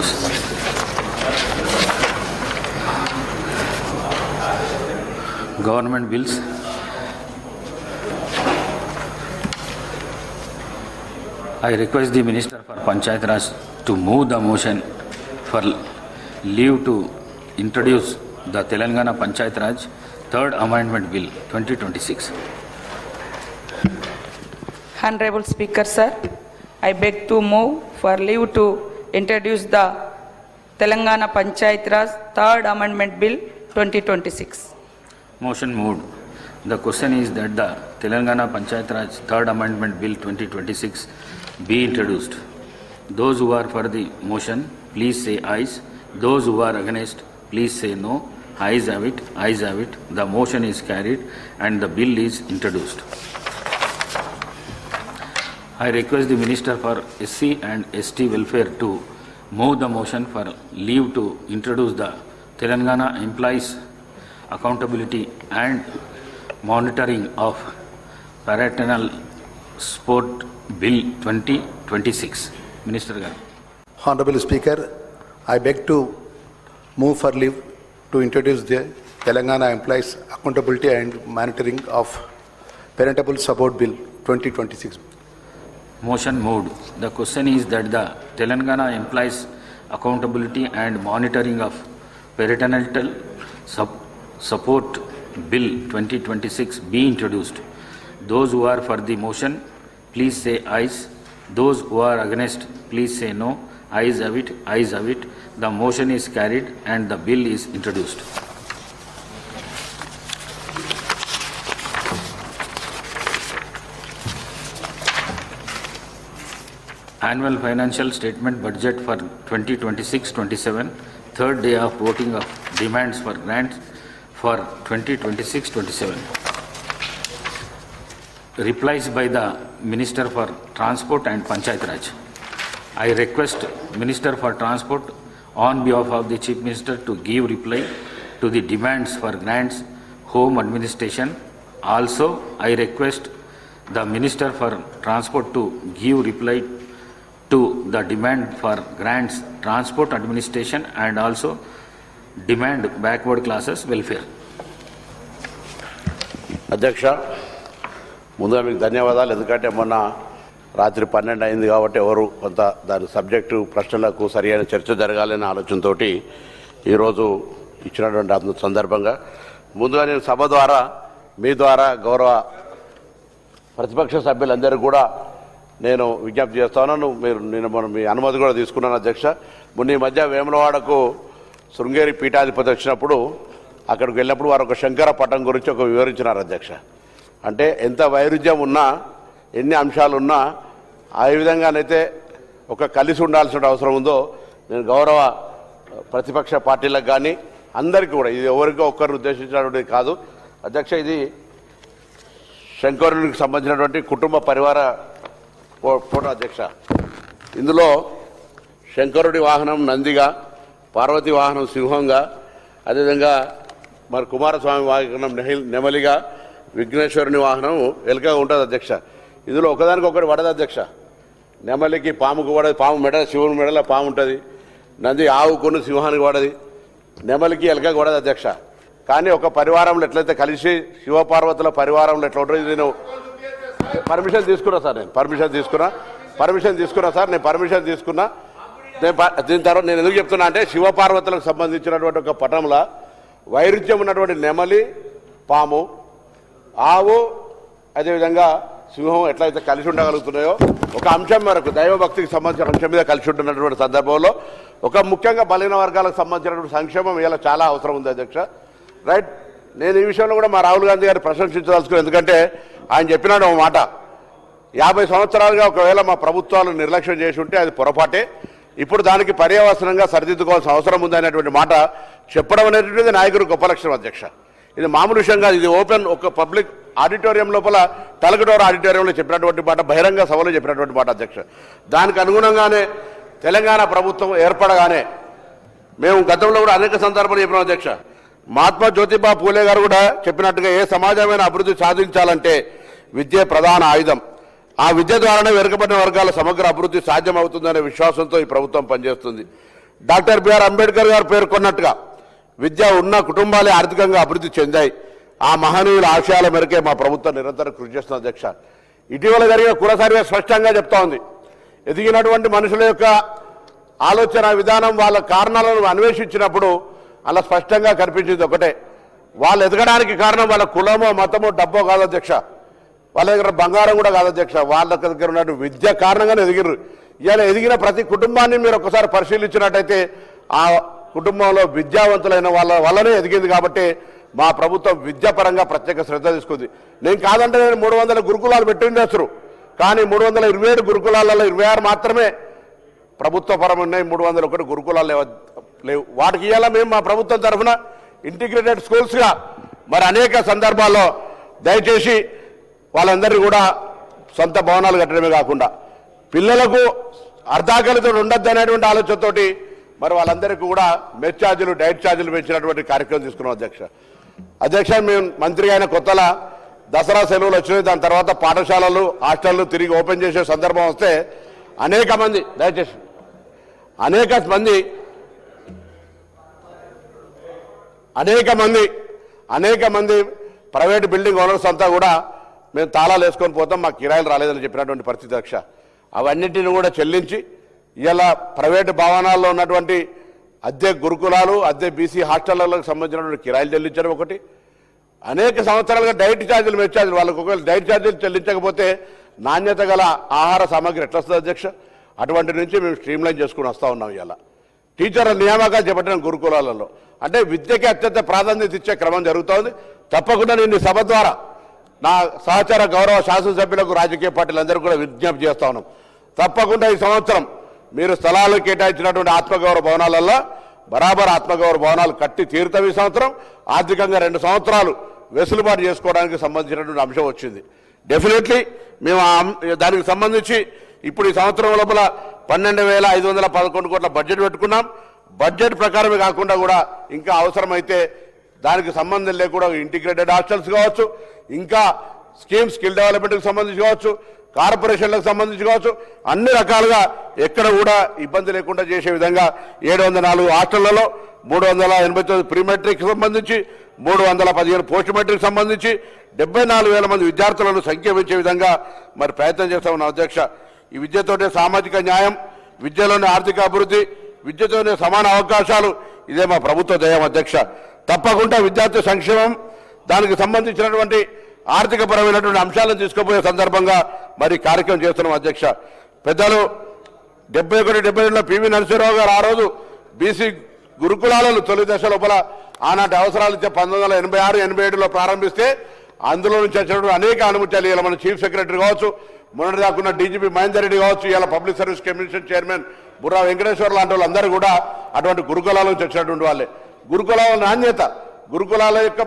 House. Government bills. I request the Minister for Panchayat Raj to move the motion for leave to introduce the Telangana Panchayat Raj Third Amendment Bill 2026. Honorable Speaker, sir, I beg to move for leave to introduce the Telangana Panchayat Raj Third Amendment Bill 2026. Motion moved. The question is that the Telangana Panchayat Raj Third Amendment Bill 2026 be introduced. Those who are for the motion, please say ayes. Those who are against, please say no. Ayes have it. Ayes have it. The motion is carried and the bill is introduced. I request the Minister for SC and ST Welfare to move the motion for leave to introduce the Telangana Employees Accountability and Monitoring of Parental Support Bill 2026. Minister Garu. Honorable Speaker, I beg to move for leave to introduce the Telangana Employees Accountability and Monitoring of Parental Support Bill 2026. Motion moved. The question is that the Telangana Employees Accountability and Monitoring of Parental Support Bill 2026 be introduced. Those who are for the motion, please say ayes. Those who are against, please say no. Ayes have it. Ayes have it. The motion is carried and the bill is introduced. Annual Financial Statement Budget for 2026-27, third day of voting of demands for grants for 2026-27. Replies by the Minister for Transport and Panchayat Raj. I request Minister for Transport on behalf of the Chief Minister to give reply to the demands for grants, home administration. Also, I request the Minister for Transport to give reply to the demand for grants, transport administration and also demand backward classes welfare. అధ్యక్ష, ముందుగా మీకు ధన్యవాదాలు. ఎందుకంటే మొన్న రాత్రి 12 అయింది కాబట్టి ఎవరు కొంత దాని సబ్జెక్టు ప్రశ్నలకు సరైన చర్చ జరగాలనే ఆలోచనతో ఈరోజు ఇచ్చినటువంటి సందర్భంగా ముందుగా నేను సభ ద్వారా మీ ద్వారా గౌరవ ప్రతిపక్ష సభ్యులందరూ కూడా నేను విజ్ఞప్తి చేస్తాను. నేను మీ అనుమతి కూడా తీసుకున్నాను అధ్యక్ష. మొన్న ఈ మధ్య వేములవాడకు శృంగేరి పీఠాధిపతి వచ్చినప్పుడు అక్కడికి వెళ్ళినప్పుడు వారు ఒక శంకర పటం గురించి ఒక వివరించినారు అధ్యక్ష. అంటే ఎంత వైరుధ్యం ఉన్నా, ఎన్ని అంశాలు ఉన్నా ఆ విధంగానైతే ఒక కలిసి ఉండాల్సిన అవసరం ఉందో నేను గౌరవ ప్రతిపక్ష పార్టీలకు కానీ అందరికీ కూడా, ఇది ఎవరికో ఒక్కరిని ఉద్దేశించినటువంటిది కాదు అధ్యక్ష. ఇది శంకరునికి సంబంధించినటువంటి కుటుంబ పరివార ఫోటో అధ్యక్ష. ఇందులో శంకరుడి వాహనం నందిగా, పార్వతి వాహనం సింహంగా, అదేవిధంగా మరి కుమారస్వామి వాహనం నెమలిగా, విఘ్నేశ్వరుని వాహనం ఎలుకగా ఉంటుంది అధ్యక్ష. ఇందులో ఒకదానికి ఒకటి పడదు అధ్యక్ష. నెమలికి పాముకు పడదు, పాము మెడ శివుని మెడలో పాము ఉంటుంది. నంది ఆవుకుని సింహానికి పడది, నెమలికి ఎలుకగా పడదు అధ్యక్ష. కానీ ఒక పరివారంలో ఎట్లయితే కలిసి శివపార్వతుల పరివారంలో ఎట్లా ఉంటుంది, నేను పర్మిషన్ తీసుకున్నా సార్. నేను పర్మిషన్ తీసుకున్నా. దీని తర్వాత నేను ఎందుకు చెప్తున్నా అంటే శివపార్వతులకు సంబంధించినటువంటి ఒక పటంలో వైరుధ్యం ఉన్నటువంటి నెమలి, పాము, ఆవు, అదేవిధంగా సింహం ఎట్లయితే కలిసి ఉండగలుగుతున్నాయో ఒక అంశం మేరకు దైవభక్తికి సంబంధించిన అంశం మీద కలిసి ఉంటున్నటువంటి సందర్భంలో ఒక ముఖ్యంగా బలహీన వర్గాలకు సంబంధించినటువంటి సంక్షేమం ఇలా చాలా అవసరం ఉంది అధ్యక్ష. రైట్. నేను ఈ విషయంలో కూడా మా రాహుల్ గాంధీ గారిని ప్రశంసించదలుచుకున్నాను. ఎందుకంటే ఆయన చెప్పినాడు ఒక మాట, 50 సంవత్సరాలుగా ఒకవేళ మా ప్రభుత్వాలు నిర్లక్ష్యం చేసి ఉంటే అది పొరపాటే, ఇప్పుడు దానికి పర్యవసనంగా సరిదిద్దుకోవాల్సిన అవసరం ఉందనేటువంటి మాట చెప్పడం అనేటువంటిది నాయకుడు గొప్ప లక్షణం అధ్యక్ష. ఇది మామూలు విషయం కాదు. ఇది ఓపెన్ ఒక పబ్లిక్ ఆడిటోరియం లోపల తలకటోర ఆడిటోరియంలో చెప్పినటువంటి మాట, బహిరంగ సభలో చెప్పినటువంటి మాట అధ్యక్ష. దానికి అనుగుణంగానే తెలంగాణ ప్రభుత్వం ఏర్పడగానే మేము గతంలో కూడా అనేక సందర్భాలు చెప్పినాం అధ్యక్ష. మహాత్మా జ్యోతిబా పూలే గారు కూడా చెప్పినట్టుగా ఏ సమాజమైన అభివృద్ధి సాధించాలంటే విద్య ప్రధాన ఆయుధం. ఆ విద్య ద్వారానే వెనుకబడిన వర్గాల సమగ్ర అభివృద్ధి సాధ్యమవుతుందనే విశ్వాసంతో ఈ ప్రభుత్వం పనిచేస్తుంది. డాక్టర్ బిఆర్ అంబేద్కర్ గారు పేర్కొన్నట్టుగా విద్య ఉన్న కుటుంబాలే ఆర్థికంగా అభివృద్ధి చెందాయి. ఆ మహనీయుల ఆశయాల మేరకే మా ప్రభుత్వం నిరంతరం కృషి చేస్తుంది అధ్యక్ష. ఇటీవల జరిగిన కుల సర్వే స్పష్టంగా చెప్తా ఉంది. ఎదిగినటువంటి మనుషుల యొక్క ఆలోచన విధానం వాళ్ళ కారణాలను అన్వేషించినప్పుడు అలా స్పష్టంగా కనిపించింది ఒకటే, వాళ్ళు ఎదగడానికి కారణం వాళ్ళ కులమో మతమో డబ్బో కాదు అధ్యక్ష, వాళ్ళ దగ్గర బంగారం కూడా కాదు అధ్యక్ష, వాళ్ళ దగ్గర ఉన్నటువంటి విద్య కారణంగానే ఎదిగిరు. ఇవాళ ఎదిగిన ప్రతి కుటుంబాన్ని మీరు ఒకసారి పరిశీలించినట్టయితే ఆ కుటుంబంలో విద్యావంతులైన వాళ్ళ వల్లనే ఎదిగింది. కాబట్టి మా ప్రభుత్వం విద్యాపరంగా ప్రత్యేక శ్రద్ధ తీసుకుంది. నేను కాదంటే నేను 300 గురుకులాలు పెట్టిండొచ్చు, కానీ 327 గురుకులాలలో 26 మాత్రమే ప్రభుత్వ పరం ఉన్నాయి, 301 గురుకులాలు లేవు. వాటికి ఇవాళ మేము మా ప్రభుత్వం తరఫున ఇంటిగ్రేటెడ్ స్కూల్స్గా మరి అనేక సందర్భాల్లో దయచేసి వాళ్ళందరినీ కూడా సొంత భవనాలు కట్టడమే కాకుండా పిల్లలకు అర్ధాకలితో ఉండద్దు అనేటువంటి ఆలోచనతోటి మరి వాళ్ళందరికీ కూడా మెస్ ఛార్జీలు డైట్ ఛార్జీలు పెంచినటువంటి కార్యక్రమం తీసుకున్నాం అధ్యక్ష. మేము మంత్రి అయిన కొత్తలా దసరా సెలవులు వచ్చినాయి, దాని తర్వాత పాఠశాలలు హాస్టళ్లు తిరిగి ఓపెన్ చేసే సందర్భం వస్తే అనేక మంది ప్రైవేట్ బిల్డింగ్ ఓనర్స్ అంతా కూడా మేము తాళాలు వేసుకొని పోతాం, మాకు కిరాయిలు రాలేదని చెప్పినటువంటి పరిస్థితి అధ్యక్ష. అవన్నిటిని కూడా చెల్లించి ఇలా ప్రైవేటు భవనాల్లో ఉన్నటువంటి అద్దె గురుకులాలు అద్దె బీసీ హాస్టళ్లకు సంబంధించినటువంటి కిరాయిలు చెల్లించడం ఒకటి, అనేక సంవత్సరాలుగా డైట్ ఛార్జీలు మెస్ ఛార్జీలు వాళ్ళకు ఒకవేళ డైట్ ఛార్జీలు చెల్లించకపోతే నాణ్యత గల ఆహార సామాగ్రి ఎట్లా వస్తుంది అధ్యక్ష. అటువంటి నుంచి మేము స్ట్రీమ్లైన్ చేసుకుని వస్తూ ఉన్నాం. ఇలా టీచర్ల నియామకాలు చేపట్టిన గురుకులాలలో అంటే విద్యకి అత్యంత ప్రాధాన్యత ఇచ్చే క్రమం జరుగుతోంది. తప్పకుండా నేను ఈ సభ ద్వారా నా సహచార గౌరవ శాసనసభ్యులకు రాజకీయ పార్టీలందరూ కూడా విజ్ఞప్తి చేస్తా ఉన్నాం. తప్పకుండా ఈ సంవత్సరం మీరు స్థలాలు కేటాయించినటువంటి ఆత్మగౌరవ భవనాలలో బరాబర్ ఆత్మగౌరవ భవనాలు కట్టి తీరుతాం. ఈ సంవత్సరం ఆర్థికంగా 2 సంవత్సరాలు వెసులుబాటు చేసుకోవడానికి సంబంధించినటువంటి అంశం వచ్చింది. డెఫినెట్లీ మేము దానికి సంబంధించి ఇప్పుడు ఈ సంవత్సరం లోపల 12,511 కోట్ల బడ్జెట్ పెట్టుకున్నాం. బడ్జెట్ ప్రకారమే కాకుండా కూడా ఇంకా అవసరమైతే దానికి సంబంధం లేకుండా ఇంటిగ్రేటెడ్ హాస్టల్స్ కావచ్చు, ఇంకా స్కిల్ డెవలప్మెంట్కి సంబంధించి కావచ్చు, కార్పొరేషన్లకు సంబంధించి కావచ్చు, అన్ని రకాలుగా ఎక్కడ కూడా ఇబ్బంది లేకుండా చేసే విధంగా 704 హాస్టళ్లలో 389 ప్రీ మెట్రిక్ సంబంధించి 315 పోస్ట్ మెట్రిక్ సంబంధించి 74,000 మంది విద్యార్థులను సంఖ్య పెంచే విధంగా మరి ప్రయత్నం చేస్తా ఉన్నాం అధ్యక్ష. ఈ విద్యతోనే సామాజిక న్యాయం, విద్యలోనే ఆర్థిక అభివృద్ధి, విద్యతోనే సమాన అవకాశాలు, ఇదే మా ప్రభుత్వ ధ్యేయం అధ్యక్ష. తప్పకుండా విద్యార్థి సంక్షేమం దానికి సంబంధించినటువంటి ఆర్థికపరమైనటువంటి అంశాలను తీసుకుపోయే సందర్భంగా మరి కార్యక్రమం చేస్తున్నాం అధ్యక్ష. పెద్దలు 71-72లో పివి నరసింహరావు గారు ఆ రోజు బీసీ గురుకులాలను తొలి దశ లోపల ఆనాటి అవసరాలు ఇచ్చే 1986-87లో ప్రారంభిస్తే అందులో నుంచి వచ్చినటువంటి అనేక అనుమతులు ఇలా మన చీఫ్ సెక్రటరీ కావచ్చు, మొన్నటిదాకున్న డీజీపీ మహేందర్ రెడ్డి కావచ్చు, ఇలా public service commission chairman Burra Venkateshwara లాంటి వాళ్ళందరూ కూడా అటువంటి గురుకులాల నుంచి వచ్చినటువంటి వాళ్ళే. గురుకులాల నాణ్యత, గురుకులాల యొక్క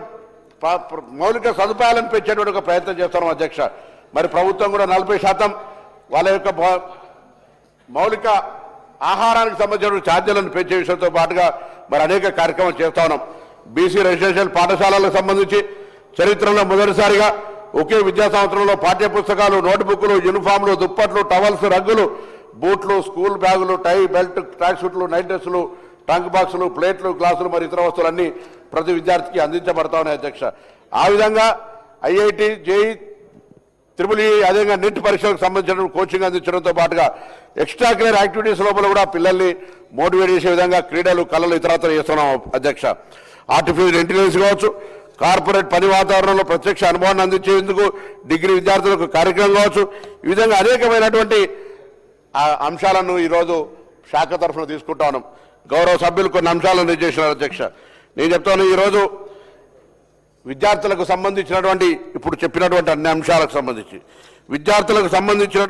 మౌలిక సదుపాయాలను పెంచేటువంటి ఒక ప్రయత్నం చేస్తున్నాం అధ్యక్ష. మరి ప్రభుత్వం కూడా 40% వాళ్ళ యొక్క మౌలిక ఆహారానికి సంబంధించిన ఛార్జీలను పెంచే విషయంతో పాటుగా మరి అనేక కార్యక్రమాలు చేస్తా ఉన్నాం. బీసీ రెసిడెన్షియల్ పాఠశాలలకు సంబంధించి చరిత్రలో మొదటిసారిగా ఒకే విద్యా సంవత్సరంలో పాఠ్య పుస్తకాలు, నోట్బుక్లు, యూనిఫామ్లు, దుప్పట్లు, టవల్స్, రగ్గులు, బూట్లు, స్కూల్ బ్యాగులు, టై, బెల్ట్, ట్రాక్ సూట్లు, నైట్ డ్రెస్సులు, ట్రంక్ బాక్సులు, ప్లేట్లు, గ్లాసులు మరి ఇతర వస్తువులన్నీ ప్రతి విద్యార్థికి అందించబడతా ఉన్నాయి అధ్యక్ష. ఆ విధంగా ఐఐటి, జేఈ, త్రిపుల్-ఈ, అదేవిధంగా నీట్ పరీక్షలకు సంబంధించిన కోచింగ్ అందించడంతో పాటుగా ఎక్స్ట్రా కరిక్యులర్ యాక్టివిటీస్ లోపల కూడా పిల్లల్ని మోటివేట్ చేసే విధంగా క్రీడలు, కళలు ఇతరత్ర చేస్తున్నాం అధ్యక్ష. ఆర్టిఫిషియల్ ఇంటెలిజెన్స్ కావచ్చు, కార్పొరేట్ పని వాతావరణంలో ప్రత్యక్ష అనుభవాన్ని అందించేందుకు డిగ్రీ విద్యార్థులకు కార్యక్రమం కావచ్చు, ఈ విధంగా అనేకమైనటువంటి అంశాలను ఈరోజు శాఖ తరఫున తీసుకుంటా ఉన్నాం. గౌరవ సభ్యులు కొన్ని అంశాలను నిర్దేశించారు అధ్యక్ష. నేను చెప్తాను, ఈరోజు విద్యార్థులకు సంబంధించినటువంటి ఇప్పుడు చెప్పినటువంటి అన్ని అంశాలకు సంబంధించి విద్యార్థులకు సంబంధించిన